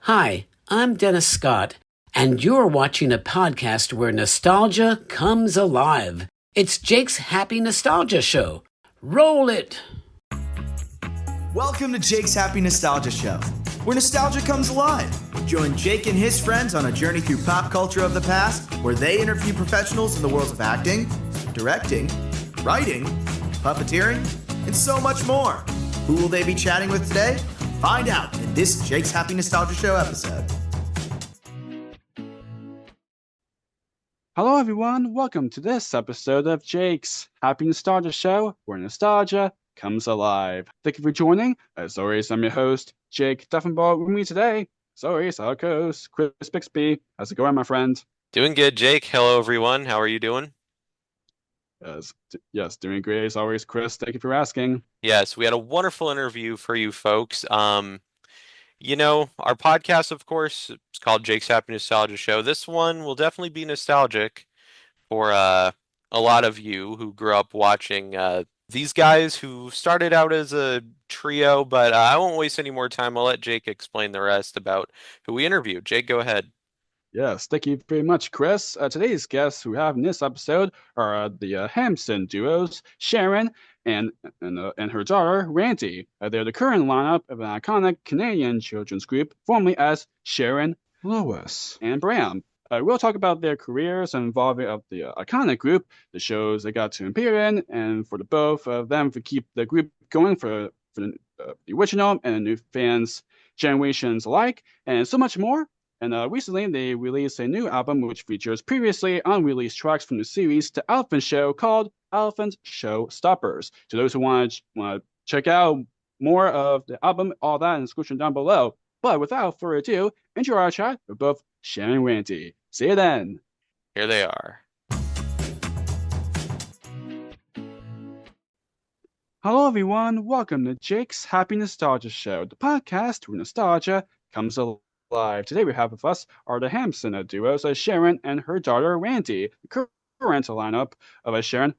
Hi, I'm Dennis Scott, and you're watching a podcast where nostalgia comes alive. It's Jake's Happy Nostalgia Show. Roll it! Welcome to Jake's Happy Nostalgia Show, where nostalgia comes alive. Join Jake and his friends on a journey through pop culture of the past, where they interview professionals in the worlds of acting, directing, writing, puppeteering, and so much more. Who will they be chatting with today? Find out in this Jake's Happy Nostalgia Show episode. Hello everyone, welcome to this episode of Jake's Happy Nostalgia Show, where nostalgia comes alive. Thank you for joining. As always, I'm your host, Jake Duffenball. With me today, as always, our co-host, Chris Bixby. How's it going, my friend? Doing good, Jake. Hello, everyone. How are you doing? Yes, doing great as always, Chris. Thank you for asking. Yes, we had a wonderful interview for you folks. Our podcast, of course, it's called Jake's Happy Nostalgia Show. This one will definitely be nostalgic for a lot of you who grew up watching these guys who started out as a trio, but I won't waste any more time. I'll let Jake explain the rest about who we interviewed. Jake, go ahead. Yes, thank you very much, Chris. Today's guests who have in this episode are the Hampson duos, Sharon and her daughter, Randi. They're the current lineup of an iconic Canadian children's group, formerly as Sharon, Lois, and Bram. We'll talk about their careers and involvement of the iconic group, the shows they got to appear in, and for the both of them to keep the group going for the original and the new fans, generations alike, and so much more. And recently, they released a new album which features previously unreleased tracks from the series The Elephant Show called Elephant Show Stoppers. To those who want to check out more of the album, all that in the description down below. But without further ado, enjoy our chat with both Sharon and Randi. See you then. Here they are. Hello, everyone. Welcome to Jake's Happy Nostalgia Show, the podcast where nostalgia comes alive. Today we have with us are the Hampson duos, Sharon and her daughter Randi, the current lineup of Sharon,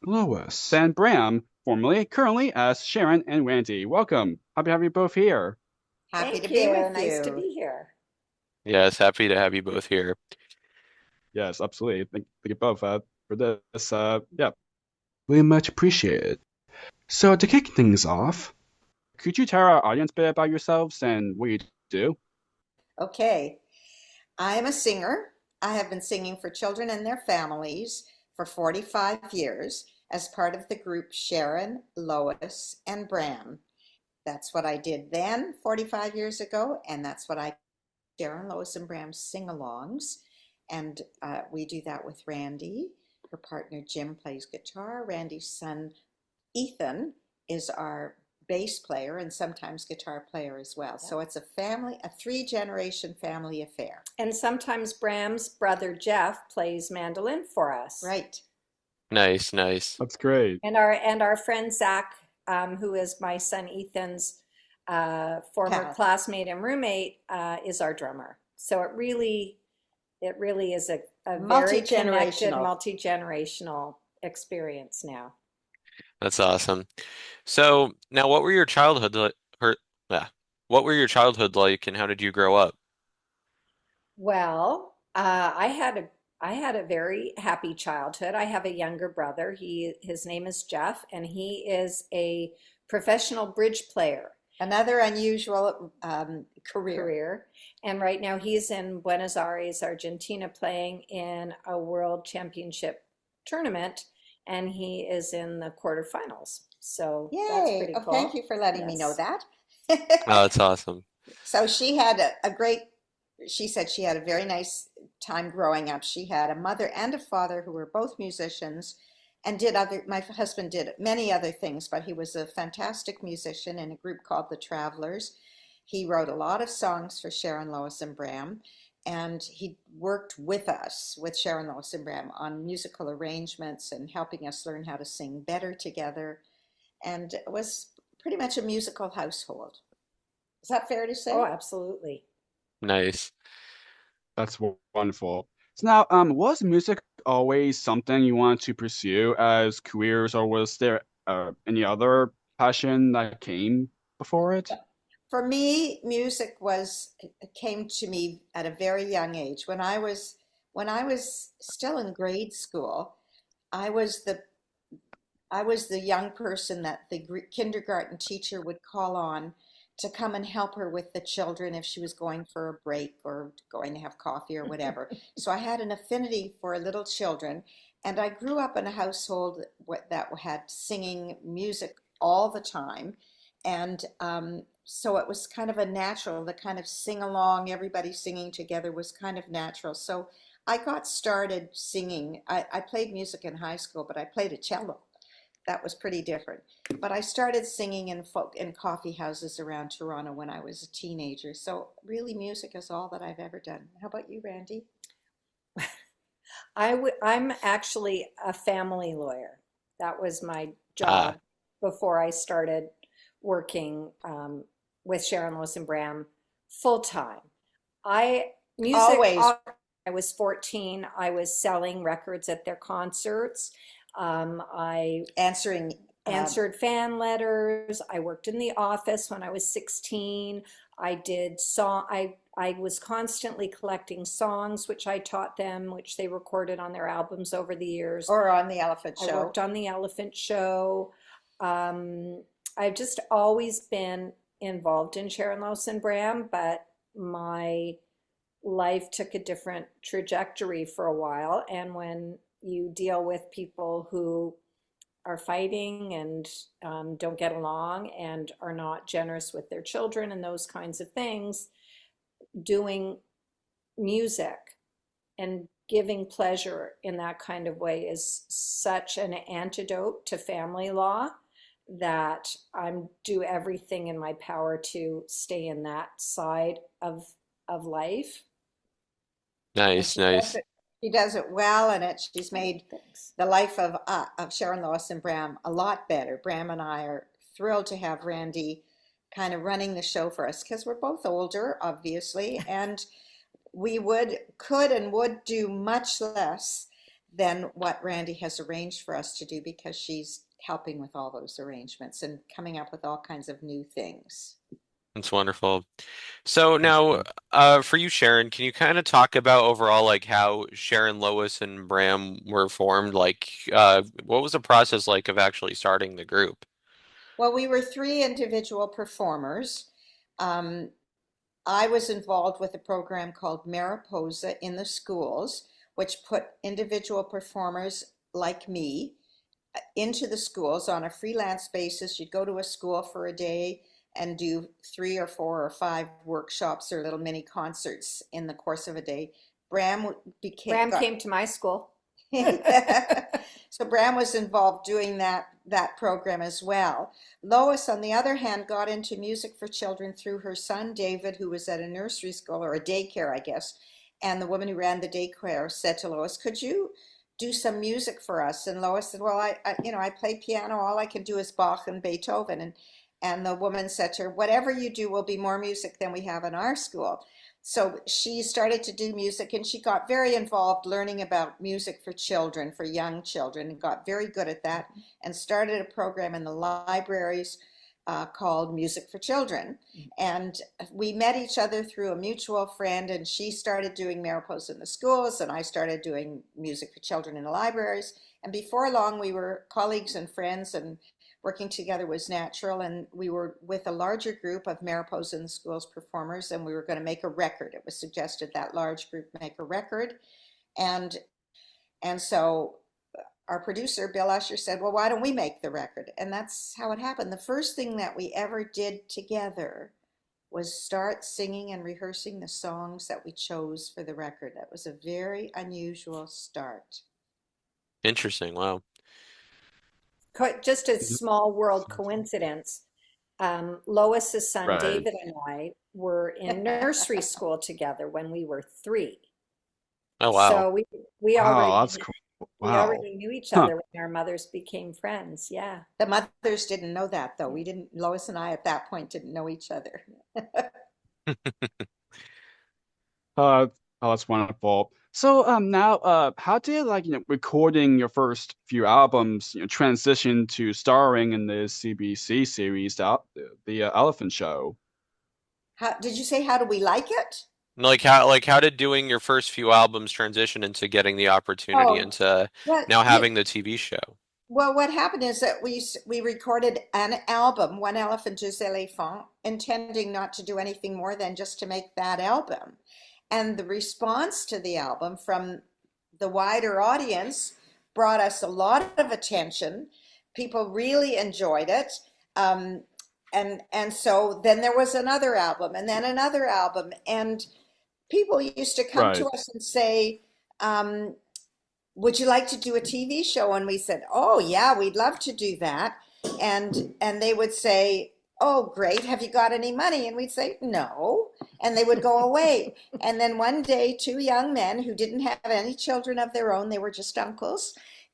Lois, and Bram, currently as Sharon and Randi. Welcome. Happy to have you both here. Happy to be with you. Nice to be here. Yes, happy to have you both here. Yes, absolutely. Thank you both for this. Very much appreciated. So to kick things off, could you tell our audience a bit about yourselves and what you do? Okay. I am a singer. I have been singing for children and their families for 45 years as part of the group Sharon, Lois, and Bram. That's what I did then 45 years ago, and that's what I Sharon, Lois, and Bram sing-alongs. And we do that with Randi. Her partner Jim plays guitar. Randi's son Ethan is our bass player and sometimes guitar player as well. So it's a three-generation family affair. And sometimes Bram's brother Jeff plays mandolin for us. Right. Nice. That's great. And our friend Zach, who is my son Ethan's former classmate and roommate, is our drummer. So it really is a very connected, multi-generational experience now. That's awesome. So now, what were your childhood like, and how did you grow up? Well, I had a very happy childhood. I have a younger brother. His name is Jeff, and he is a professional bridge player. Another unusual career. And right now he's in Buenos Aires, Argentina, playing in a world championship tournament, and he is in the quarterfinals. So Yay. That's pretty cool. Thank you for letting me know that. Oh, that's awesome. So she had she said she had a very nice time growing up. She had a mother and a father who were both musicians and my husband did many other things, but he was a fantastic musician in a group called the Travelers. He wrote a lot of songs for Sharon, Lois, and Bram, and he worked with us, with Sharon, Lois, and Bram, on musical arrangements and helping us learn how to sing better together, and it was pretty much a musical household. Is that fair to say? Oh, absolutely. Nice. That's wonderful. So now, was music always something you wanted to pursue as careers, or was there any other passion that came before it? For me, music came to me at a very young age. When I was still in grade school, I was the I was the young person that the kindergarten teacher would call on to come and help her with the children if she was going for a break or going to have coffee or whatever. So I had an affinity for little children, and I grew up in a household that had singing music all the time. And so it was kind of a natural, the kind of sing along, everybody singing together was kind of natural. So I got started singing. I played music in high school, but I played a cello. That was pretty different. But I started singing in coffee houses around Toronto when I was a teenager. So really, music is all that I've ever done. How about you, Randy? I'm actually a family lawyer. That was my Ah, job before I started working with Sharon, Lois and Bram full time. I music. Always. I was 14. I was selling records at their concerts. I Answering. answered fan letters. I worked in the office when I was 16. I did song. I was constantly collecting songs, which I taught them, which they recorded on their albums over the years. Or on the Elephant I Show. worked on the Elephant Show. I've just always been involved in Sharon, Lois and Bram, but my life took a different trajectory for a while. And when you deal with people who are fighting and don't get along and are not generous with their children and those kinds of things, doing music and giving pleasure in that kind of way is such an antidote to family law that I'm do everything in my power to stay in that side of life. And nice, nice. she does it well, and she's made Thanks. the life of Sharon, Lois, and Bram a lot better. Bram and I are thrilled to have Randy kind of running the show for us because we're both older, obviously, and we could and would do much less than what Randy has arranged for us to do because she's helping with all those arrangements and coming up with all kinds of new things. That's wonderful. So now, for you, Sharon, can you kind of talk about overall like how Sharon, Lois, and Bram were formed? Like, what was the process like of actually starting the group? Well, we were three individual performers. Um, I was involved with a program called Mariposa in the schools, which put individual performers like me into the schools on a freelance basis. You'd go to a school for a day and do 3 or 4 or 5 workshops or little mini concerts in the course of a day. Bram Came to my school. So Bram was involved doing that program as well. Lois, on the other hand, got into music for children through her son David, who was at a nursery school or a daycare, I guess. And the woman who ran the daycare said to Lois, "Could you do some music for us?" And Lois said, "Well, I play piano. All I can do is Bach and Beethoven." And the woman said to her, "Whatever you do will be more music than we have in our school." So she started to do music, and she got very involved learning about music for children, for young children, and got very good at that, and started a program in the libraries called Music for Children. And we met each other through a mutual friend, and she started doing Mariposa in the schools, and I started doing Music for Children in the libraries. And before long, we were colleagues and friends, and working together was natural. And we were with a larger group of Mariposa in the schools performers, and we were going to make a record. It was suggested that large group make a record. And so our producer, Bill Usher, said, "Well, why don't we make the record?" And that's how it happened. The first thing that we ever did together was start singing and rehearsing the songs that we chose for the record. That was a very unusual start. Interesting. Wow. Just a small world coincidence. Lois's son Right. David and I were in nursery school together when we were 3. Oh, wow. So we Wow, already that's cool. we Wow. already knew each Huh. other when our mothers became friends. Yeah. The mothers didn't know that, though. Lois and I at that point didn't know each other. Oh, that's wonderful. So now how did recording your first few albums transition to starring in the CBC series, the Elephant Show? How did you say, how do we like it? How did doing your first few albums transition into getting the opportunity Oh, into well, now having the TV show? well, what happened is that we recorded an album, One Elephant, Deux Éléphants, intending not to do anything more than just to make that album. And the response to the album from the wider audience brought us a lot of attention. People really enjoyed it. Um, and so then there was another album and then another album. And people used to come to Right. us and say, would you like to do a TV show? And we said, oh yeah, we'd love to do that. And they would say, oh great, have you got any money? And we'd say, no. And they would go away. And then one day, two young men who didn't have any children of their own, they were just uncles,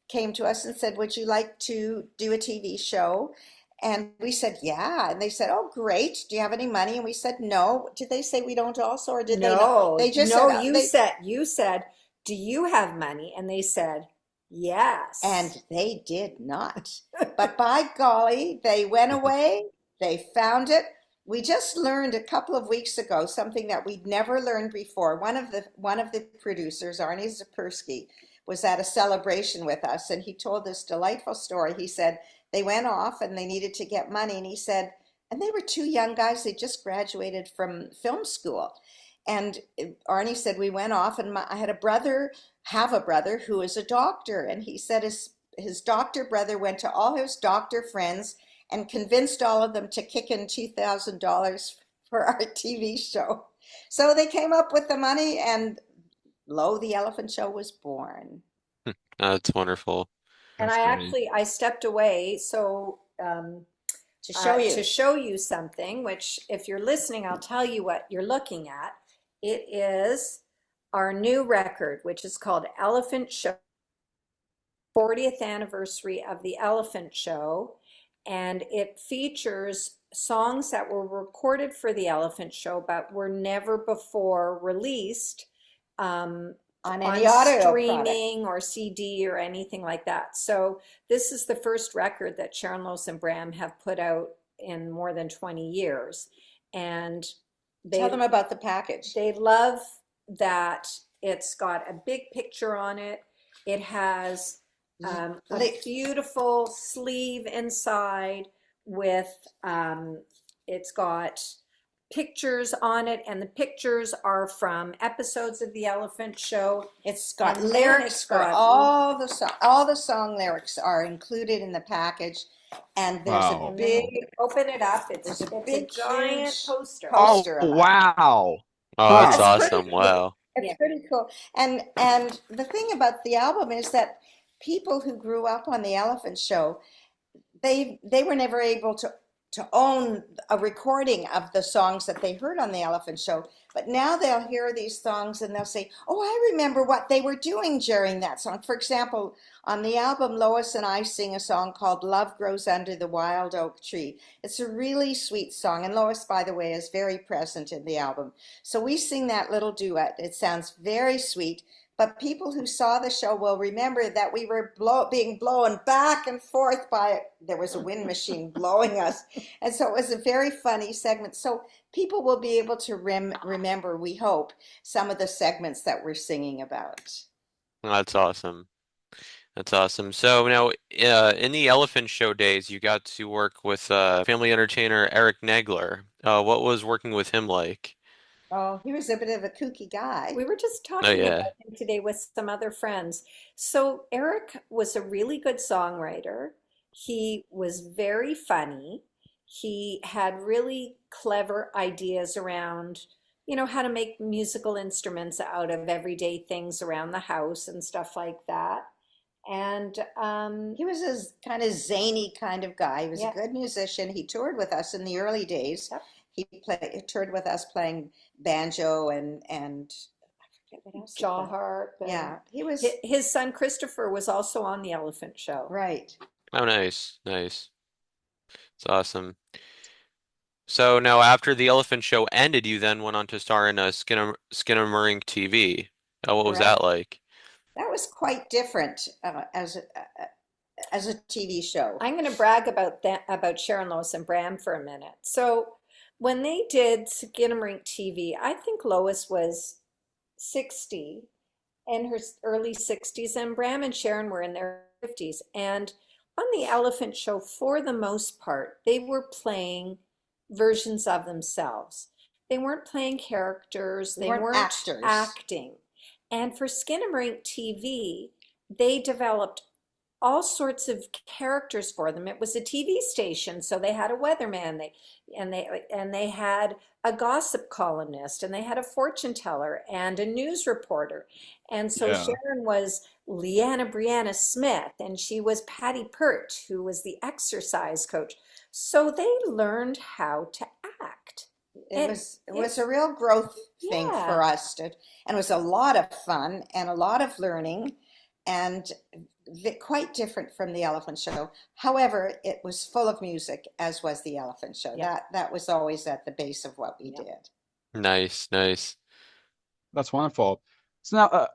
came to us and said, would you like to do a TV show? And we said, yeah. And they said, oh, great. Do you have any money? And we said, no. Did they say we don't also, or did they not? No, They just no, said, you said, do you have money? And they said, yes. and they did not. But by golly, they went away. They found it. We just learned a couple of weeks ago something that we'd never learned before. One of the producers, Arnie Zapersky, was at a celebration with us, and he told this delightful story. He said they went off and they needed to get money, and he said, and they were two young guys. They just graduated from film school. And Arnie said, we went off, and I had have a brother who is a doctor. And he said his doctor brother went to all his doctor friends and convinced all of them to kick in $2,000 for our TV show. So they came up with the money, and lo, the Elephant Show was born. That's wonderful. And That's great. I stepped away so To show you. to show you something, which if you're listening, I'll tell you what you're looking at. It is our new record, which is called Elephant Show, 40th anniversary of the Elephant Show. And it features songs that were recorded for the Elephant Show, but were never before released on any audio streaming or CD or anything like that. So this is the first record that Sharon, Lois Bram have put out in more than 20 years. And Tell them about the package. they love that it's got a big picture on it. It has a beautiful sleeve inside with, it's got pictures on it, and the pictures are from episodes of the Elephant Show. It's got And lyrics for all the song lyrics are included in the package. And there's Wow. a big Open it up. It's There's a a big, giant huge poster. Oh, poster of it. wow. Oh, that's It's pretty awesome. cool. Wow. It's Yeah. pretty cool. And the thing about the album is that people who grew up on the Elephant Show, they were never able to own a recording of the songs that they heard on the Elephant Show. But now they'll hear these songs and they'll say, oh, I remember what they were doing during that song. For example, on the album, Lois and I sing a song called Love Grows Under the Wild Oak Tree. It's a really sweet song. And Lois, by the way, is very present in the album. So we sing that little duet. It sounds very sweet. But people who saw the show will remember that we were being blown back and forth there was a wind machine blowing us. And so it was a very funny segment. So people will be able to remember, we hope, some of the segments that we're singing about. That's awesome. That's awesome. So now, in the Elephant Show days, you got to work with family entertainer Eric Negler. What was working with him like? Oh, he was a bit of a kooky guy. We were just Oh, talking yeah. about him today with some other friends. So Eric was a really good songwriter. He was very funny. He had really clever ideas around, how to make musical instruments out of everyday things around the house and stuff like that. And He was a kind of zany kind of guy. He was Yeah. a good musician. He toured with us in the early days. Yep. He toured with us playing banjo and I forget what else he jaw played. harp. And Yeah, he was his son Christopher was also on the Elephant Show. right. Oh, nice. Nice. It's awesome. So now, after the Elephant Show ended, you then went on to star in Skinnamarink TV. What was that like? That was quite different as a TV show. I'm going to brag about Sharon, Lois Bram for a minute. So when they did Skinnamarink TV, I think Lois was 60, in her early 60s, and Bram and Sharon were in their 50s. And on the Elephant Show, for the most part, they were playing versions of themselves. They weren't playing characters, they weren't actors. acting. And for Skinnamarink TV, they developed all sorts of characters for them. It was a TV station, so they had a weatherman, they had a gossip columnist, and they had a fortune teller and a news reporter. And so Yeah. Sharon was Leanna Brianna Smith, and she was Patty Pert, who was the exercise coach. So they learned how to act. It was a real growth thing for us, and it was a lot of fun and a lot of learning, and quite different from the Elephant Show. However, it was full of music, as was the Elephant Show. Yeah. That was always at the base of what we Yeah. did. Nice. That's wonderful. So now,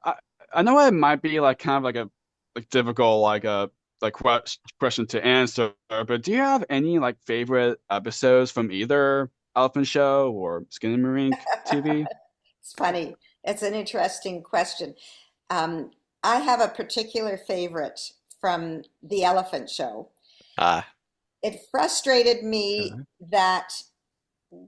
I know it might be like kind of like a difficult question to answer, but do you have any like favorite episodes from either Elephant Show or Skinnamarink TV? It's funny. It's an interesting question. I have a particular favorite from the Elephant Show. It frustrated me that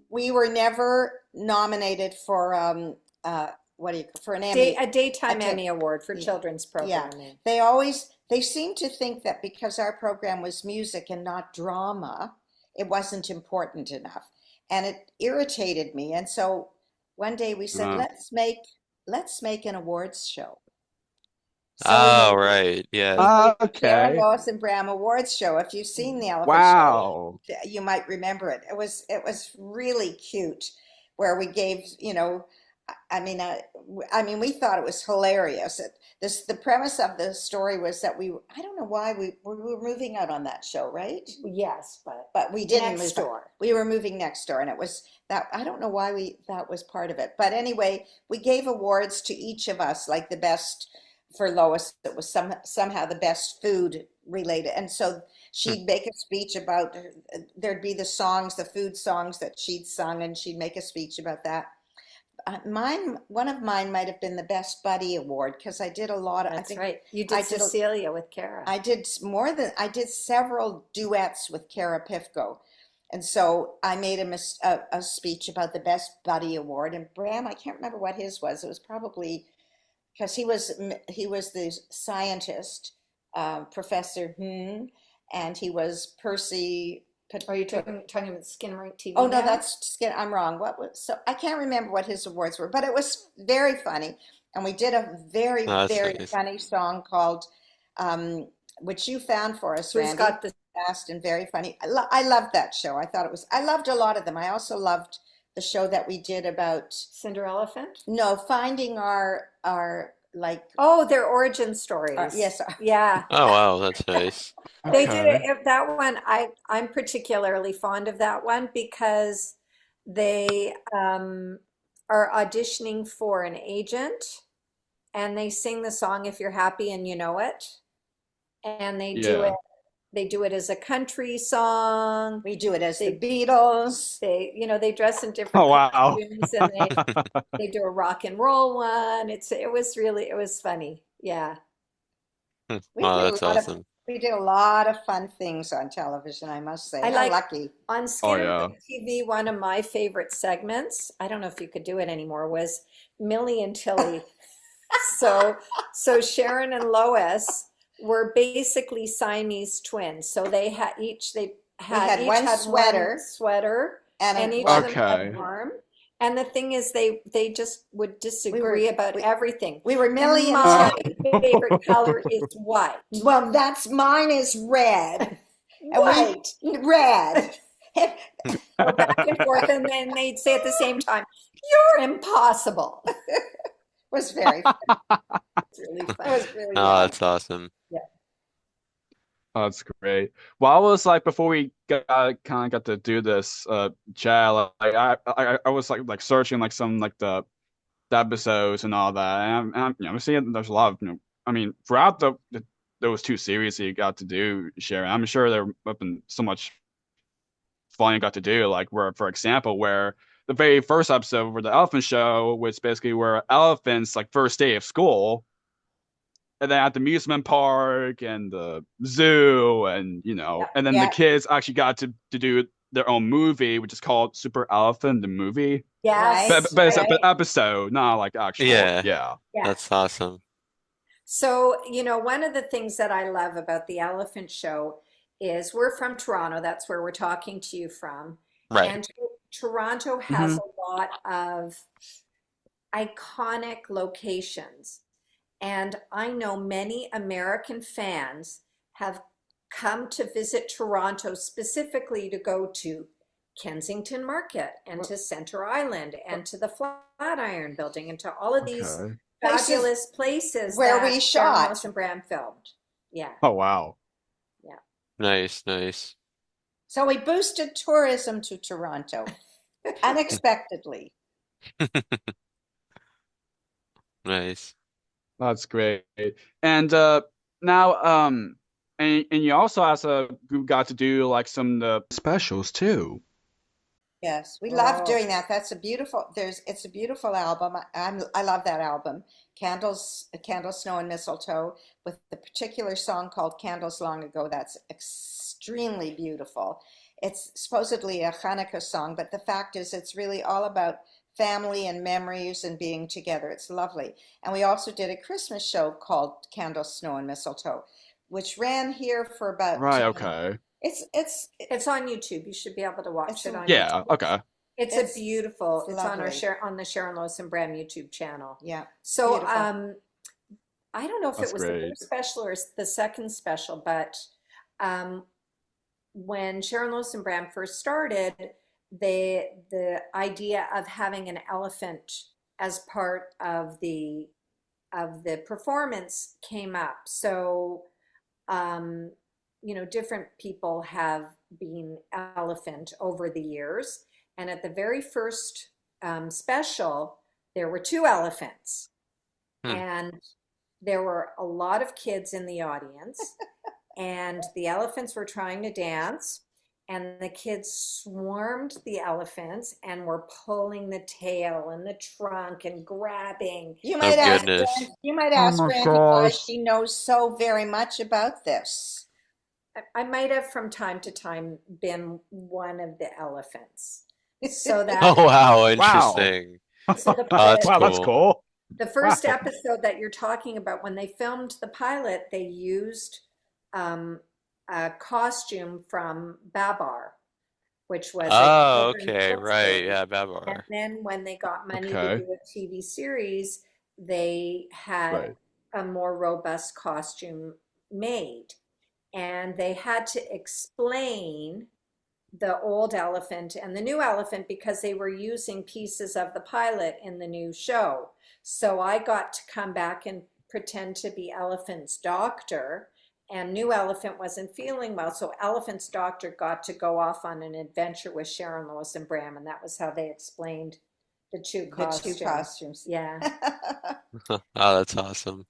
we were never nominated for for an Emmy. A daytime Emmy award for children's programming. They seem to think that because our program was music and not drama, it wasn't important enough. And it irritated me. And so one day we said, let's make an awards show. So right. Yeah. Okay. Sharon, Lois and Bram Awards Show. If you've seen the Elephant Show, you might remember it. It was really cute, where we gave, I mean, we thought it was hilarious. The premise of the story was that I don't know why we were moving out on that show, right? Yes, but we didn't next move. door. We were moving next door, and it was that. I don't know why that was part of it. But anyway, we gave awards to each of us, like the best. For Lois, it was somehow the best food related. And so she'd make a speech about, there'd be the food songs that she'd sung, and she'd make a speech about that. One of mine might have been the Best Buddy Award, because I did a lot of, That's right. You did Cecilia with Kara. I did several duets with Kara Pifko. And so I made a speech about the Best Buddy Award. And Bram, I can't remember what his was. It was probably, because he was the scientist, Professor and he was Percy. Are you talking about Skinnamarink TV? Oh no, I'm wrong. So I can't remember what his awards were, but it was very funny, and we did a very funny song called, which you found for us, Randy. Got the fast and very funny. I loved that show. I loved a lot of them. I also loved the show that we did about Cinderelephant? No, finding our their origin stories. Yes. Yeah. Oh wow, that's nice. They did it. That one, I'm particularly fond of that one, because they are auditioning for an agent, and they sing the song "If You're Happy and You Know It," and they do it. They do it as a country song. We do it as the Beatles. They dress in different costumes, and they do a rock and roll one. It was funny. Yeah. That's awesome. We did a lot of fun things on television, I must say. I'm lucky. On Skinnamarink TV, one of my favorite segments, I don't know if you could do it anymore, was Millie and Tilly. So Sharon and Lois were basically Siamese twins. So they had one sweater, and each of them had an arm. And the thing is, they just would disagree about everything. We were Millie and my favorite color is white. Well, mine is red. White. Red. Go back and forth, and then they'd say at the same time, "You're impossible." It was very fun. It's really fun. It was really fun. That's awesome. Yeah. Oh, that's great. Well, I was like, before we kind of got to do this chat, I was like searching like some like the episodes and all that, and I'm seeing there's a lot of I mean, throughout those two series that you got to do, Sharon, I'm sure there have been so much fun you got to do. Like where, for example, where the very first episode where the elephant show was basically where elephants like first day of school, and then at the amusement park and the zoo, and and then the kids actually got to do their own movie, which is called Super Elephant the movie. Yes. But it's an episode, not like actual. Yeah. That's awesome. So, one of the things that I love about the elephant show is we're from Toronto. That's where we're talking to you from. Right. And Toronto has a lot of iconic locations. And I know many American fans have come to visit Toronto specifically to go to Kensington Market and to Center Island and to the Flatiron Building and to all of these fabulous places where that we shot. Lois and Bram filmed. Yeah. Oh, wow. Yeah. Nice. So we boosted tourism to Toronto unexpectedly. Nice. That's great. And now and you also as a group got to do like some of the specials too. Yes, we love doing that. It's a beautiful album. I love that album. Candles, Snow and Mistletoe, with the particular song called Candles Long Ago. That's extremely beautiful. It's supposedly a Hanukkah song, but the fact is it's really all about family and memories and being together. It's lovely. And we also did a Christmas show called Candles, Snow and Mistletoe, which ran here for about okay. It's on YouTube. You should be able to watch it on YouTube. Yeah, okay. It's beautiful. It's on lovely. on the Sharon, Lois and Bram YouTube channel. Yeah. So beautiful. I don't know if That's it was great. the first special or the second special, but when Sharon, Lois and Bram first started, the idea of having an elephant as part of the performance came up. So different people have been elephant over the years. And at the very first special, there were 2 elephants. And there were a lot of kids in the audience. And the elephants were trying to dance. And the kids swarmed the elephants and were pulling the tail and the trunk and grabbing. You might ask my Randi why gosh. she knows so very much about this. I might have from time to time been one of the elephants. So that Oh, wow. Interesting. so the, That's Wow, that's cool. the first episode that you're talking about, when they filmed the pilot, they used a costume from Babar, which was Oh, children's okay. book Right. series. Yeah, And Babar. then when they got money Okay. to do a TV series, they had Right. a more robust costume made. And they had to explain the old elephant and the new elephant because they were using pieces of the pilot in the new show. So I got to come back and pretend to be Elephant's doctor, and new Elephant wasn't feeling well. So Elephant's doctor got to go off on an adventure with Sharon, Lois, and Bram, and that was how they explained the 2 costumes. The 2 costumes. Yeah. Oh, that's awesome.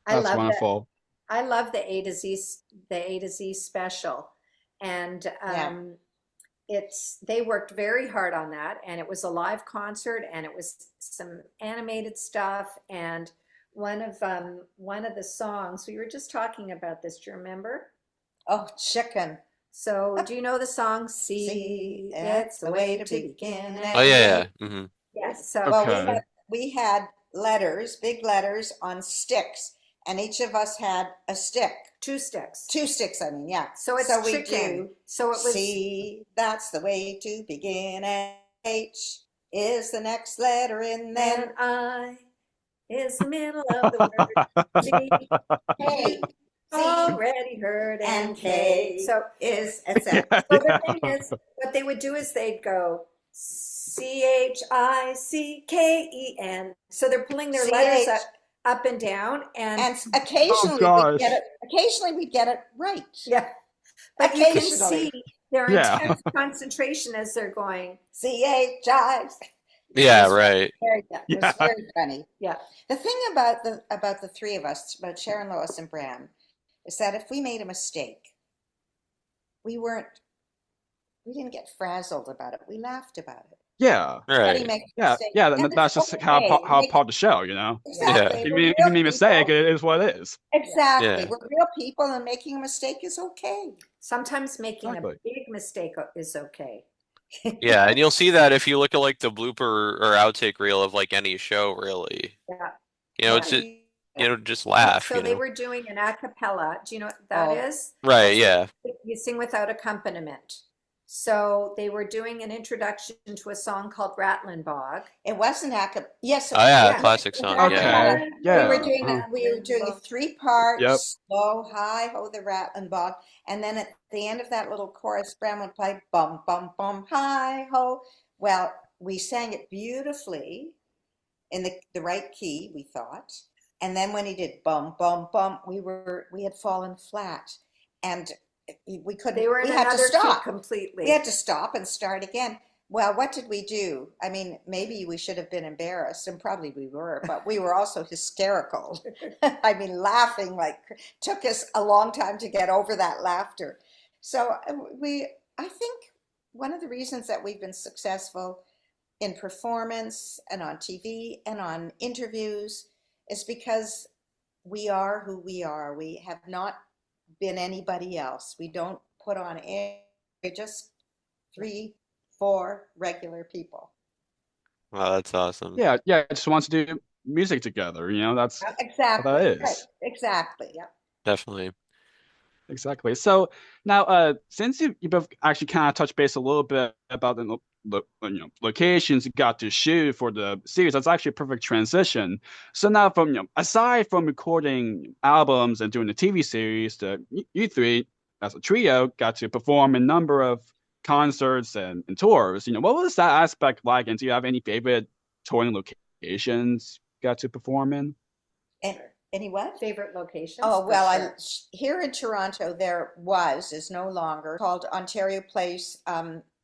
I That's love wonderful. I love the A to Z special, and they worked very hard on that, and it was a live concert, and it was some animated stuff, and one of the songs we were just talking about this. Do you remember? Oh, chicken. So do you know the song? See, it's the way to begin. Oh, yeah. Mm-hmm. Yes. So Okay. we had letters, big letters on sticks, and each of us had a stick. 2 sticks. 2 sticks, I mean, yeah. So it's we chicken. do. So it was. C, that's the way to begin. H is the next letter in Then there. I is the middle of the word. G, K, already heard, and K So is, etc. So the thing is, what they would do is they'd go CHICKEN. So they're pulling their letters up and down, and occasionally gosh. we'd get it right. yeah, but you can Occasionally. see their Yeah. intense concentration as they're going. CHI. Yeah, right. It was very funny. Yeah. The thing about the 3 of us, about Sharon, Lois, and Bram, is that if we made a mistake, we weren't we didn't get frazzled about it. We laughed about it. Yeah. Everybody Right. makes Yeah. mistakes. Yeah. And That's it's just how okay. how part of the show, you know. Exactly. If We're you real made a mistake, people. it is what it is. Exactly. Yeah. We're real people, and making a mistake is okay. Sometimes making Exactly. a big mistake is okay. Yeah, and you'll see that if you look at like the blooper or outtake reel of like any show, really. Yeah. You know, it's just laugh. So You they know. were doing an a cappella. Do you know what that is? Right. Yeah. You sing without accompaniment. So they were doing an introduction to a song called Rattlin' Bog. It wasn't yes. Oh yeah, Yeah. classic song. Okay. Yeah. Yeah. We were doing 3 parts, Yep. slow, high, ho, the Rattling Bog, and then at the end of that little chorus, Bram would play bum bum bum, hi ho. Well, we sang it beautifully in the right key, we thought, and then when he did bum bum bum, we had fallen flat, and we couldn't. They were in we had to another key stop completely. We had to stop and start again. Well, what did we do? I mean, maybe we should have been embarrassed, and probably we were, but we were also hysterical. I mean, laughing took us a long time to get over that laughter. So I think one of the reasons that we've been successful in performance and on TV and on interviews is because we are who we are. We have not been anybody else. We don't put on air. We're just 3, 4 regular people. Wow, that's awesome. Yeah. Yeah. I just want to do music together. You know, that's Exactly. what that is. Right. Exactly. Yeah. Definitely. Exactly. So now, since you both actually kind of touched base a little bit about the locations you got to shoot for the series, that's actually a perfect transition. So now, from aside from recording albums and doing the TV series, you three as a trio got to perform a number of concerts and tours. What was that aspect like? And do you have any favorite touring locations you got to perform in? And any what? Favorite locations? Oh, well, sure. here in Toronto, is no longer, called Ontario Place.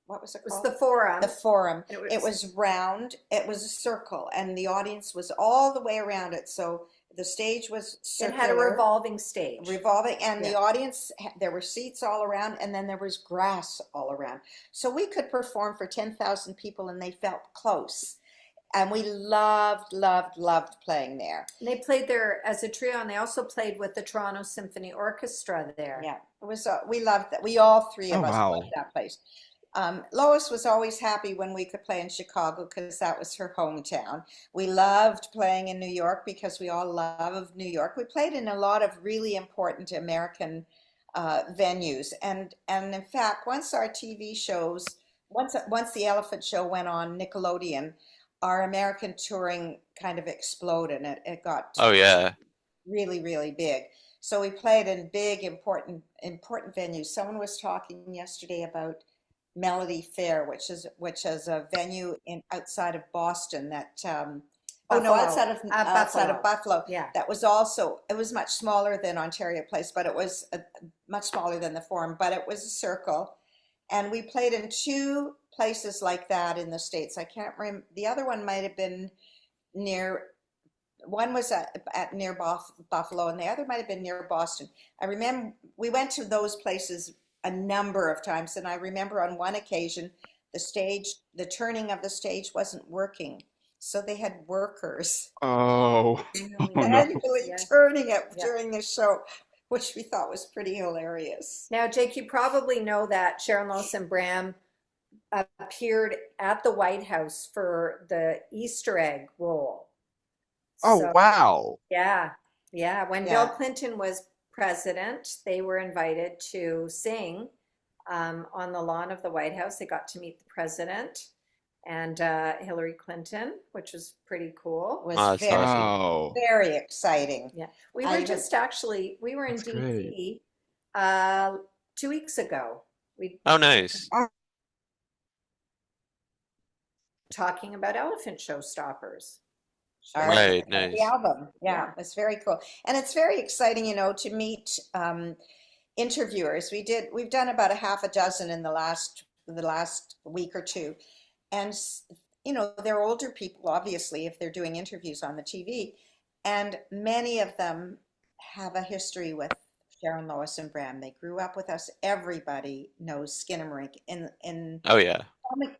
What was it It was called? the Forum. The Forum. It was round. It was a circle, and the audience was all the way around it. So the stage was circular. It had a revolving stage. And the audience, there were seats all around, and then there was grass all around. So we could perform for 10,000 people, and they felt close. And we loved playing there. And they played there as a trio, and they also played with the Toronto Symphony Orchestra there. Yeah, it was. We loved that. We all 3 of us wow. loved that place. Lois was always happy when we could play in Chicago because that was her hometown. We loved playing in New York because we all love New York. We played in a lot of really important American venues, and in fact, once our TV shows, once the Elephant Show went on Nickelodeon, our American touring kind of exploded, and it got really, really big. So we played in big, important venues. Someone was talking yesterday about Melody Fair, which is a venue outside of Boston that outside of Buffalo. Yeah. That was also, it was much smaller than Ontario Place, but it was much smaller than the Forum, but it was a circle. And we played in 2 places like that in the States. I can't remember. The other one might have been one was near Buffalo, and the other might have been near Boston. I remember we went to those places a number of times, and I remember on one occasion the turning of the stage wasn't working, so they had workers manually turning it during the show, which we thought was pretty hilarious. Now, Jake, you probably know that Sharon, Lois, and Bram appeared at the White House for the Easter egg roll. Wow. Yeah. When Bill Clinton was president, they were invited to sing on the lawn of the White House. They got to meet the president and Hillary Clinton, which was pretty cool. It was very exciting. Yeah, we were in DC 2 weeks ago. Nice. Talking about elephant showstoppers. Right, nice. The album, it's very cool, and it's very exciting, to meet interviewers. We've done about a half a dozen in the last week or 2, and they're older people, obviously, if they're doing interviews on the TV, and many of them have a history with Sharon, Lois, and Bram. They grew up with us. Everybody knows Skinnamarink. Oh yeah.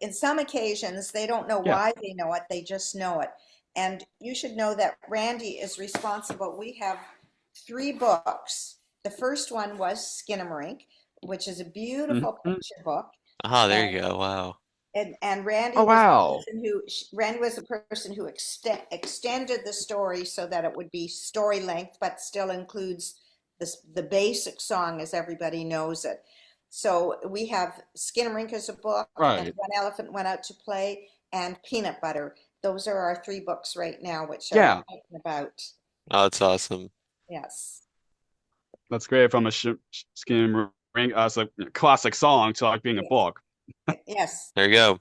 In some occasions, they don't know Yeah. why they know it. They just know it. And you should know that Randi is responsible. We have 3 books. The first one was Skinnamarink, which is a beautiful Mhm. picture book. Ah, there And you go. Wow. and Randi Oh, was the wow. person who extended the story so that it would be story length, but still includes the basic song as everybody knows it. So we have Skinnamarink as a book, and Right. One Elephant Went Out to Play, and Peanut Butter. Those are our 3 books right now, which are Yeah. out and about. Oh, that's awesome. Yes. That's great from a Skinnamarink as a classic song to like being a book. Yes. There you go.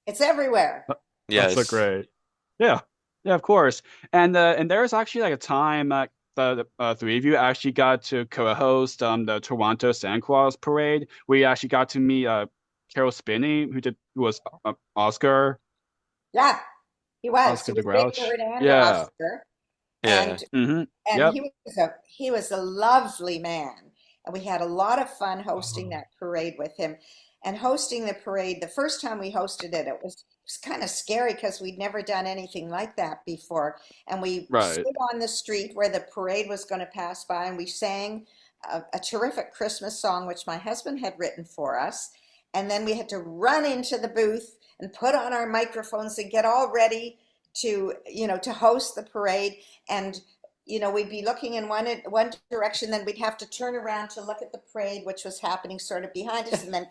It's everywhere. That's so Yes. great. Yeah. Yeah, of course. And there's actually like a time the 3 of you actually got to co-host the Toronto Santa Claus Parade. We actually got to meet Carol Spinney, who was Oscar Yeah, he was. Oscar He the was Big Grouch. Bird and Yeah. Oscar. Yeah. And Yep. he was a lovely man, and we had a lot of fun hosting Oh. that parade with him. And hosting the parade, the first time we hosted it, it was kind of scary because we'd never done anything like that before. And we Right. stood on the street where the parade was going to pass by, and we sang a terrific Christmas song, which my husband had written for us. And then we had to run into the booth and put on our microphones and get all ready to host the parade. And we'd be looking in one direction, then we'd have to turn around to look at the parade, which was happening sort of behind us, and then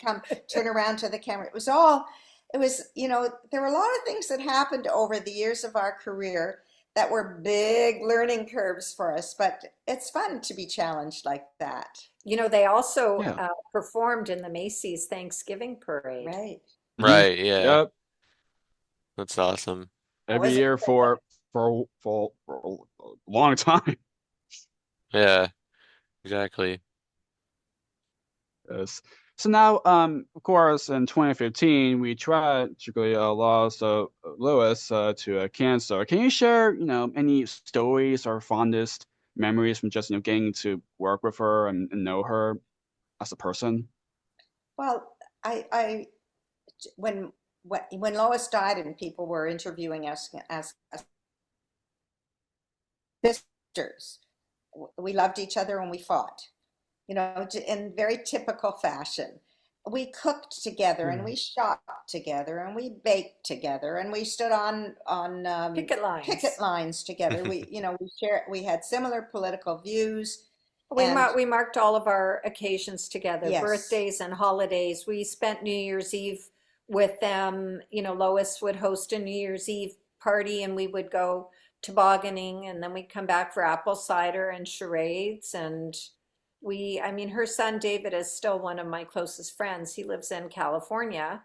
turn around to the camera. There were a lot of things that happened over the years of our career that were big learning curves for us, but it's fun to be challenged like that. They also Yeah. performed in the Macy's Thanksgiving Parade. Right. Right. Yeah. Yep. That's awesome. Every Was it year for a long time. Yeah. Exactly. Yes. So now, of course, in 2015, we tragically lost Lois to cancer. Can you share, any stories or fondest memories from just, getting to work with her and know her as a person? Well, I when Lois died and people were interviewing us as sisters, we loved each other and we fought, in very typical fashion. We cooked together and we shopped together and we baked together and we stood on picket lines together. We had similar political views. We marked all of our occasions together, Yes. birthdays and holidays. We spent New Year's Eve with them. Lois would host a New Year's Eve party and we would go tobogganing, and then we'd come back for apple cider and charades. And her son David is still one of my closest friends. He lives in California,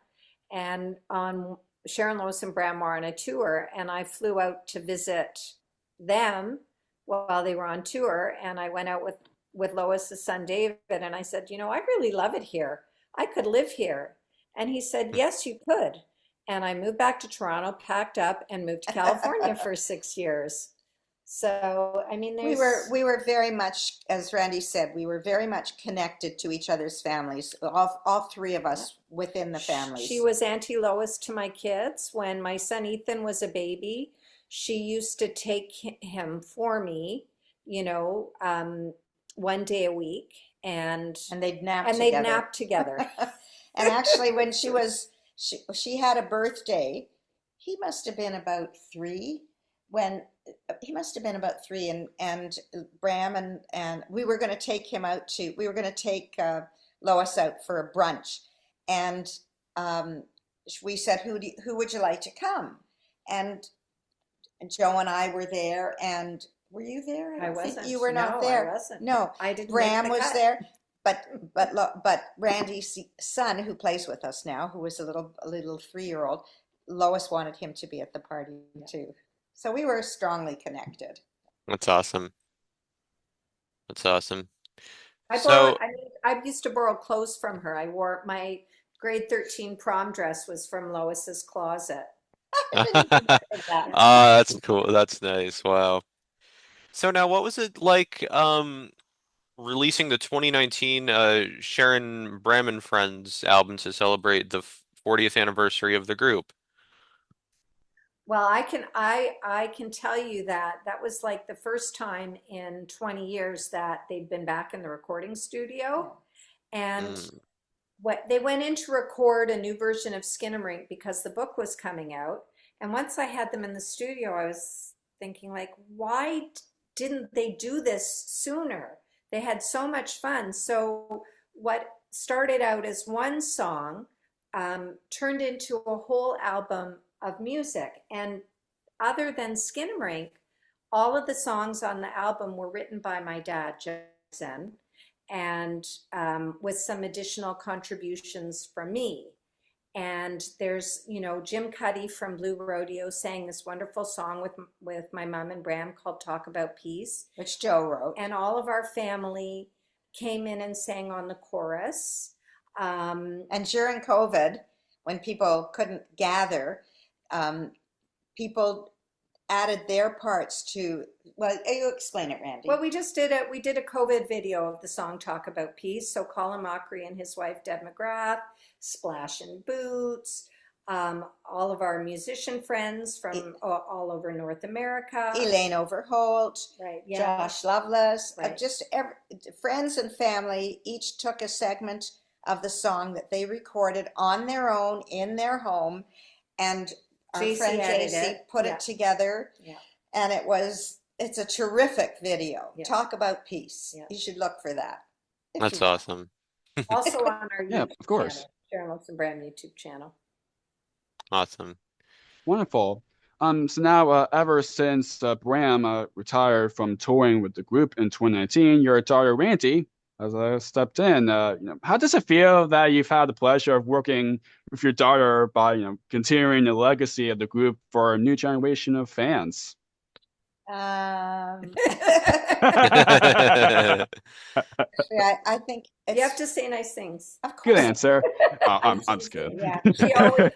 and on Sharon, Lois, and Bram were on a tour, and I flew out to visit them while they were on tour, and I went out with Lois's son David, and I said, I really love it here. I could live here. And he said, yes, you could. And I moved back to Toronto, packed up, and moved to California for 6 years. So, we were very much, as Randi said, we were very much connected to each other's families, all 3 of us within the families. She was Auntie Lois to my kids. When my son Ethan was a baby, she used to take him for me, one day a week, and they'd nap together. And actually, when she had a birthday, he must have been about 3 and Bram and we were going to take Lois out for a brunch, and we said, who would you like to come? And Joe and I were there, and were you there? I wasn't. You were not there. I wasn't. No, I didn't. Bram was there, but Randy's son, who plays with us now, who was a little 3-year-old, Lois wanted him to be at the party too. So we were strongly connected. That's awesome. That's awesome. I used to borrow clothes from her. I wore my grade 13 prom dress was from Lois's closet. That's cool. That's nice. Wow. So now what was it like releasing the 2019 Sharon Bram and Friends album to celebrate the 40th anniversary of the group. Well, I can tell you that that was like the first time in 20 years that they'd been back in the recording studio. And Mm. what they went in to record a new version of Skinnamarink because the book was coming out. And once I had them in the studio, I was thinking like, why didn't they do this sooner? They had so much fun. So what started out as one song turned into a whole album of music. And other than Skinnamarink, all of the songs on the album were written by my dad, Chen, and with some additional contributions from me. And there's, Jim Cuddy from Blue Rodeo sang this wonderful song with my mom and Bram called Talk About Peace, which Joe wrote. And all of our family came in and sang on the chorus. And during COVID, when people couldn't gather, people added their parts to, well, you explain it, Randi. Well, we did a COVID video of the song Talk About Peace. So Colin Mockery and his wife, Deb McGrath, Splash and Boots, all of our musician friends from all over North America. Elaine Overholt, right, yeah. Josh Lovelace, right. Friends and family each took a segment of the song that they recorded on their own in their home, and our friend JC put it together, and it's a terrific video. Talk About Peace. You should look for that. That's awesome. Also on our YouTube of course. channel, Sharon Bram YouTube channel. Awesome. Wonderful. So now, ever since Bram retired from touring with the group in 2019, your daughter Randi has stepped in. How does it feel that you've had the pleasure of working with your daughter by, continuing the legacy of the group for a new generation of fans? I think you have to say nice things. Of course. Good answer. I'm just kidding. Yeah, she always.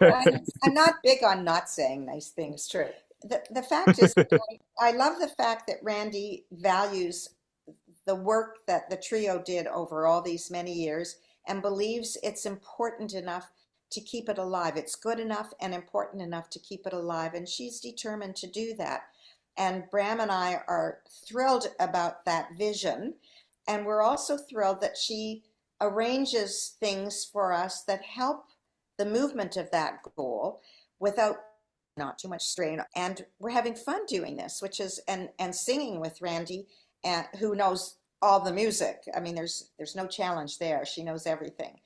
I'm not big on not saying nice things. It's true. The fact is, I love the fact that Randi values the work that the trio did over all these many years and believes it's important enough to keep it alive. It's good enough and important enough to keep it alive, and she's determined to do that. And Bram and I are thrilled about that vision, and we're also thrilled that she arranges things for us that help the movement of that goal without not too much strain. And we're having fun doing this, which is and singing with Randi, who knows all the music. I mean, there's no challenge there. She knows everything.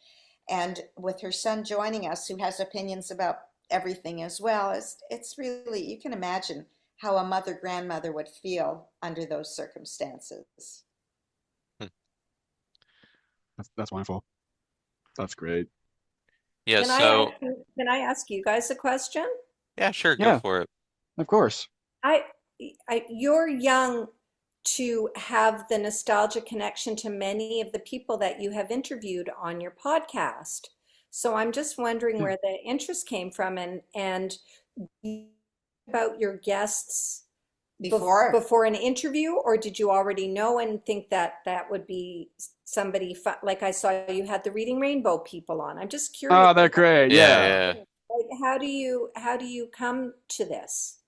And with her son joining us, who has opinions about everything as well, it's really, you can imagine how a grandmother would feel under those circumstances. That's wonderful. That's great. Yeah. Can I ask you guys a question? Yeah, sure. Go for it. Of course. You're young to have the nostalgia connection to many of the people that you have interviewed on your podcast. So I'm just wondering where the interest came from, and about your guests before an interview, or did you already know and think that would be somebody fun? Like I saw you had the Reading Rainbow people on. I'm just curious. Oh, they're great. Yeah. Like, how do you come to this?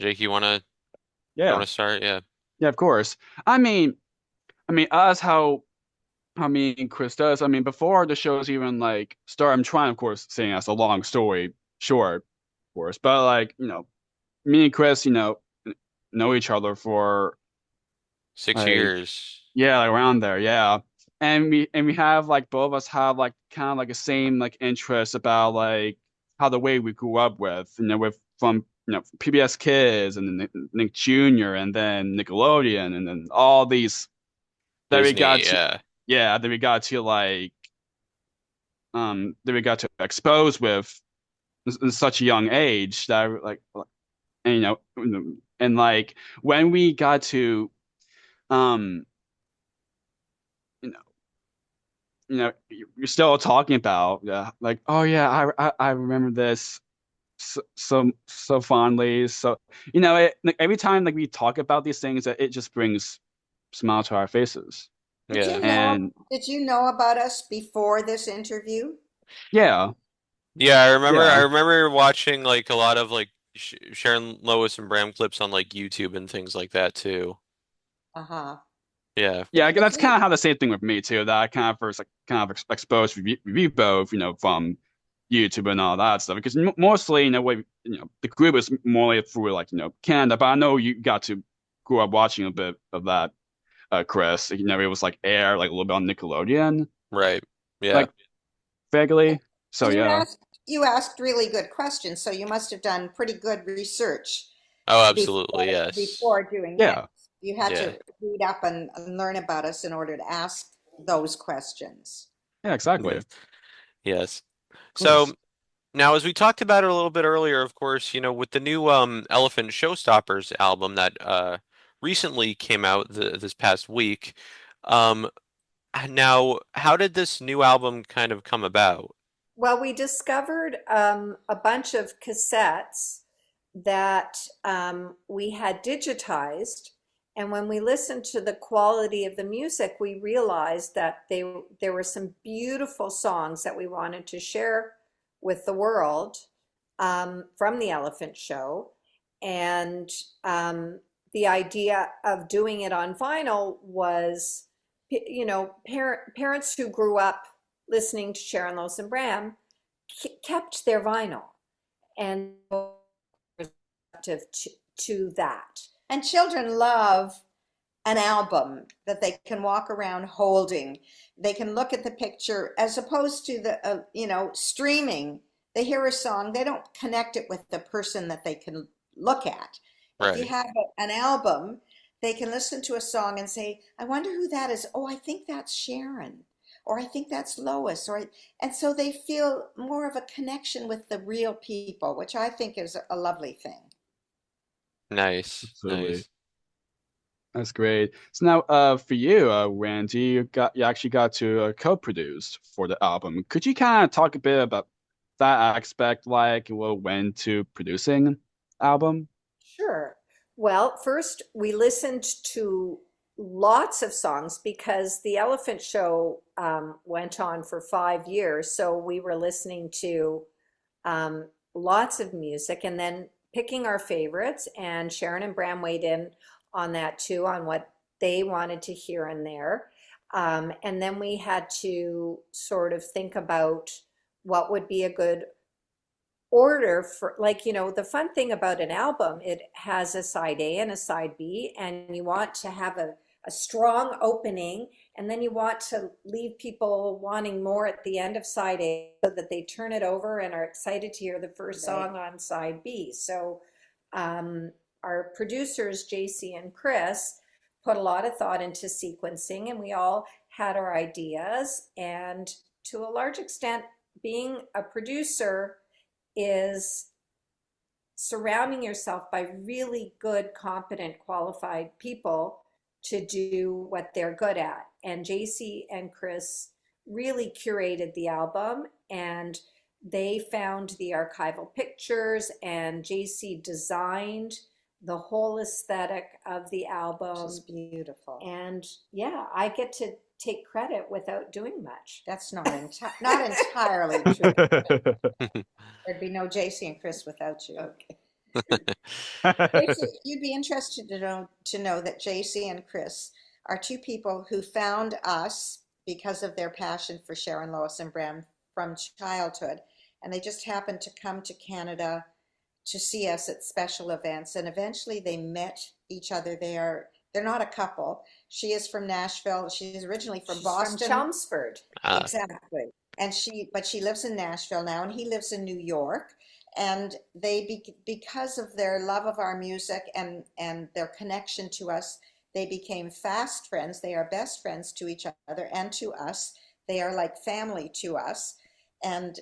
Jake, you want to start? Yeah. Yeah, of course. I mean, as how me and Chris does. I mean, before the show's even like start, I'm trying, of course, saying that's a long story short, of course, but like, me and Chris, know each other for 6 years. Yeah, like around there, yeah. And we have like both of us have like kind of like the same like interest about like how the way we grew up with, from PBS Kids and then Nick Jr. and then Nickelodeon and then all these that Disney, we got to that we got to like that we got to expose with in such a young age that like and and like when we got to you're still talking about like, oh yeah, I remember this so fondly. So like, every time like we talk about these things, it just brings smile to our faces. Did Yeah. you know, And did you know about us before this interview? yeah, Yeah, I yeah, remember watching like a lot of like Sh Sharon Lois and Bram clips on like YouTube and things like that too. Uh-huh. Yeah. yeah. Because That's we, kind of how the same thing with me too. That I kind of first like kind of exposed review both, from YouTube and all that stuff. Because mostly, the group is more through like Canada. But I know you got to grow up watching a bit of that, Chris. It was like air like a little bit on Nickelodeon, Right. Yeah. like vaguely. So you yeah, asked you asked really good questions, so you must have done pretty good research Oh, before absolutely. Yes. before doing this. yeah, You had Yeah. to read up and learn about us in order to ask those questions. yeah, exactly. Yes. Yes. Of course. So now, as we talked about it a little bit earlier, of course, with the new Elephant Showstoppers album that recently came out this past week. Um, now, how did this new album kind of come about? Well, we discovered a bunch of cassettes that we had digitized. And when we listened to the quality of the music, we realized that there were some beautiful songs that we wanted to share with the world from the Elephant Show. And the idea of doing it on vinyl was, parents who grew up listening to Sharon, Lois and Bram kept their vinyl and to, to that. And children love an album that they can walk around holding. They can look at the picture as opposed to streaming. They hear a song, they don't connect it with the person that they can look at. If you Right. have an album, they can listen to a song and say, I wonder who that is. Oh, I think that's Sharon. Or I think that's Lois. And so they feel more of a connection with the real people, which I think is a lovely thing. Nice. Absolutely. Nice. That's great. So now, for you, Randy, you actually got to co-produce for the album. Could you kind of talk a bit about that aspect, like what went to producing album? Sure. Well, first we listened to lots of songs because the Elephant Show went on for 5 years. So we were listening to lots of music and then picking our favorites. And Sharon and Bram weighed in on that too, on what they wanted to hear in there. And then we had to sort of think about what would be a good order for, like, the fun thing about an album, it has a side A and a side B, and you want to have a strong opening, and then you want to leave people wanting more at the end of side A so that they turn it over and are excited to hear the first song on side B. So our producers, JC and Chris, put a lot of thought into sequencing, and we all had our ideas. And to a large extent, being a producer is surrounding yourself by really good, competent, qualified people to do what they're good at. And JC and Chris really curated the album, and they found the archival pictures, and JC designed the whole aesthetic of the album. Which is beautiful. And yeah, I get to take credit without doing much. That's not entirely true. There'd be no JC and Chris without you. Okay. JC, you'd be interested to know that JC and Chris are two people who found us because of their passion for Sharon, Lois, and Bram from childhood, and they just happened to come to Canada to see us at special events, and eventually they met each other. They're not a couple. She is from Nashville. She's originally from Boston. From Chelmsford. Exactly. And but she lives in Nashville now, and he lives in New York. And because of their love of our music and their connection to us, they became fast friends. They are best friends to each other and to us. They are like family to us. And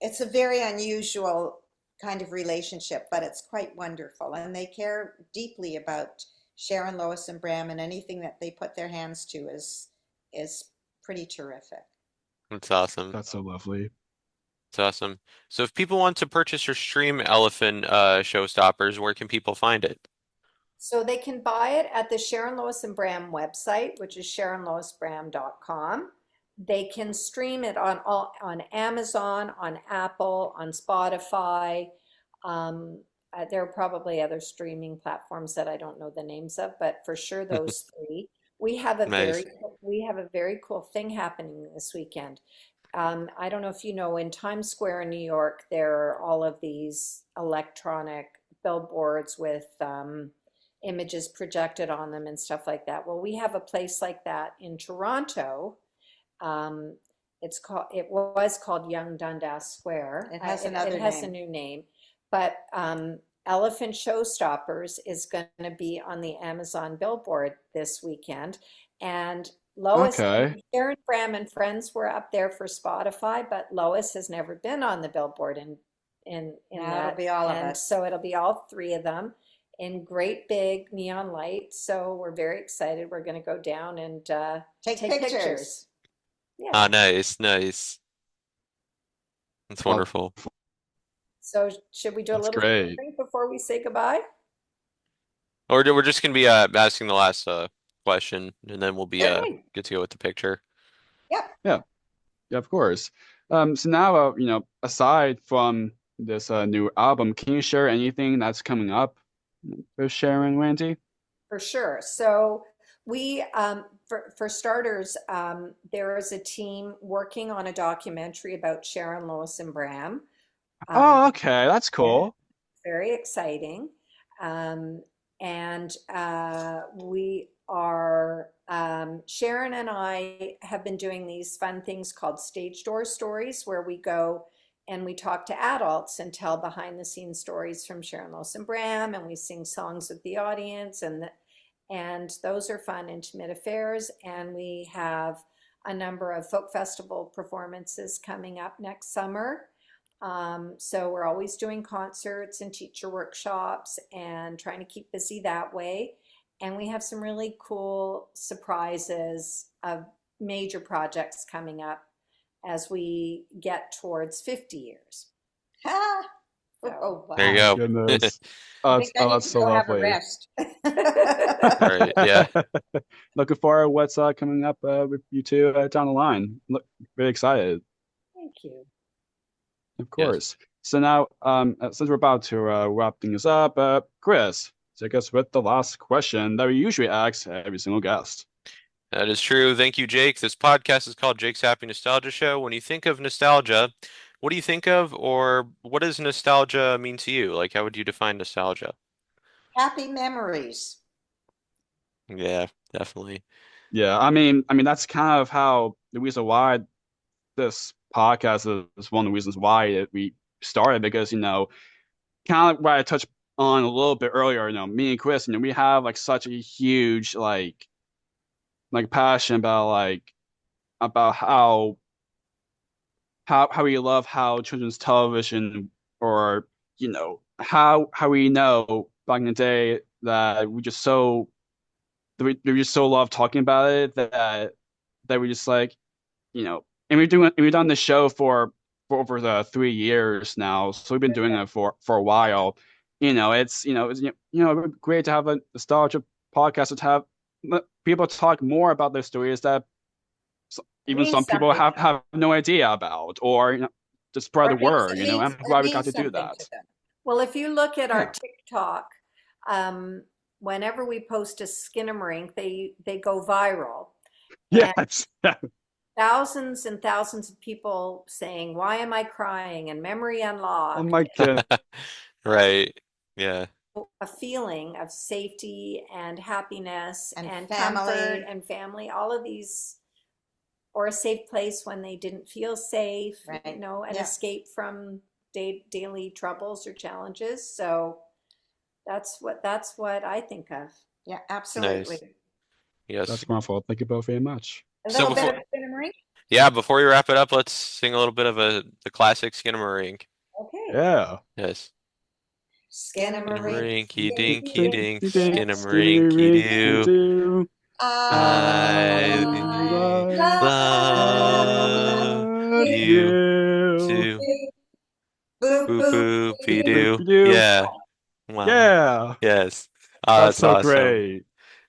it's a very unusual kind of relationship, but it's quite wonderful. And they care deeply about Sharon, Lois, and Bram, and anything that they put their hands to is pretty terrific. That's awesome. That's so lovely. It's awesome. So if people want to purchase or stream Elephant Showstoppers, where can people find it? So they can buy it at the Sharon Lois and Bram website, which is sharonloisbram.com. They can stream it on Amazon, on Apple, on Spotify. There are probably other streaming platforms that I don't know the names of, but for sure those three. We have a Nice. very cool thing happening this weekend. I don't know if you know, in Times Square in New York, there are all of these electronic billboards with images projected on them and stuff like that. Well, we have a place like that in Toronto. It was called Young Dundas Square. It has It has a new name, but Elephant Showstoppers is going to be on the Amazon billboard this weekend, and Lois, Okay. Sharon Bram and friends were up there for Spotify, but Lois has never been on the billboard in Now it'll that, be all of and us. so it'll be all three of them in great big neon lights. So we're very excited. We're going to go down and Take take pictures. pictures. Yeah. Ah, nice, nice. That's Well, wonderful. So should we do a That's little great. thing before we say gogoodbye? Or we're just gonna be asking the last question, and then we'll be Okay. good to go with the picture. Yep. Yeah, of course. So now, aside from this new album, can you share anything that's coming up with Sharon and Randi? For sure. So we, for starters, there is a team working on a documentary about Sharon, Lois, and Bram. Oh, okay, that's cool. Very exciting. And we are, Sharon and I have been doing these fun things called stage door stories, where we go and we talk to adults and tell behind the scenes stories from Sharon, Lois, and Bram, and we sing songs with the audience, and those are fun, intimate affairs. And we have a number of folk festival performances coming up next summer. So we're always doing concerts and teacher workshops and trying to keep busy that way. And we have some really cool surprises of major projects coming up as we get towards 50 years. Ha! So- Oh, wow. There you go. Goodness. I Oh, think I need that's to so go have a lovely. rest. All right, yeah. Looking forward to what's coming up with you two down the line. Look, very excited, Thank you. of course. So now, since we're about to wrap things up, Chris, take us with the last question that we usually ask every single guest. That is true. Thank you, Jake. This podcast is called Jake's Happy Nostalgia Show. When you think of nostalgia, what do you think of, or what does nostalgia mean to you? Like, how would you define nostalgia? Happy memories. Yeah, definitely. Yeah, I mean, that's kind of how the reason why this podcast is one of the reasons why we started, because kind of what I touched on a little bit earlier. Me and Chris, we have like such a huge like passion about how we love how children's television, or how we know back in the day that we just so love talking about it, that we just like, and we've done the show for over the 3 years now, so we've been doing it for a while. It's great to have a nostalgia podcast, to have people talk more about their stories that even Means some people something. have no idea about, or to spread Or the word. It means- I'm it glad we means got to do something that. to them. Well, if you look at our Yeah. TikTok, whenever we post a Skinnamarink, they go viral. Yes. Thousands and thousands of people saying, "Why am I crying?" and "Memory unlocked." Oh my goodness. Right. Yeah. A feeling of safety and happiness And and family. comfort and family, all of these, or a safe place when they didn't feel safe, Right. an Yeah. escape from daily troubles or challenges. So that's what I think of. Yeah, absolutely. Nice. Yes. That's wonderful. Thank you both very much. A So little bit before- of Skinnamarink. Yeah, before we wrap it up, let's sing a little bit of the classic Skinnamarink. Okay. Yeah. Yes. Skinnamarink. Rinky dinky dink, Skinnamarink, Skinnamarink doo. I love love you you too. too. Boop, Boop boop. boop be doo. Boop-a-doo. Yeah. Wow. Yeah, Yes. that's That's so awesome. great.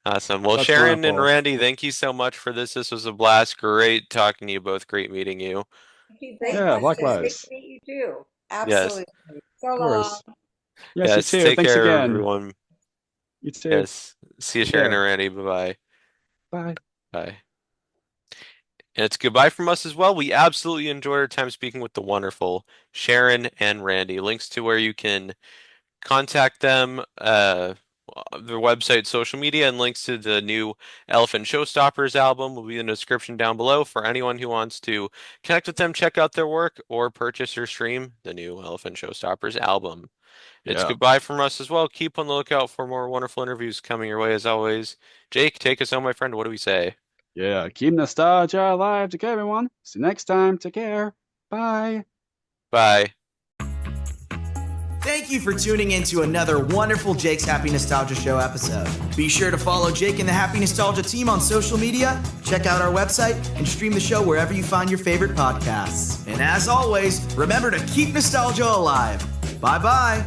Awesome. Well, That's Sharon and wonderful. Randy, thank you so much for this. This was a blast. Great talking to you both. Great meeting you. Thank you Thank very Yeah, much. you. It's great likewise. to meet you too. Absolutely. So Of long. course. Yes, you Yes. too. Take Thanks care, again. everyone. You too. Yes. See you, Take Sharon and care. Randy. Bye-bye. Bye. Bye. And it's goodbye from us as well. We absolutely enjoyed our time speaking with the wonderful Sharon and Randy. Links to where you can contact them, their website, social media, and links to the new Elephant Showstoppers album will be in the description down below for anyone who wants to connect with them, check out their work, or purchase or stream the new Elephant Showstoppers album. It's Yeah. goodbye from us as well. Keep on the lookout for more wonderful interviews coming your way as always. Jake, take us home, my friend. What do we say? Yeah. Keep nostalgia alive. Take care, everyone. See you next time. Take care. Bye. Bye. Thank you for tuning in to another wonderful Jake's Happy Nostalgia Show episode. Be sure to follow Jake and the Happy Nostalgia team on social media, check out our website, and stream the show wherever you find your favorite podcasts. And as always, remember to keep nostalgia alive. Bye-bye.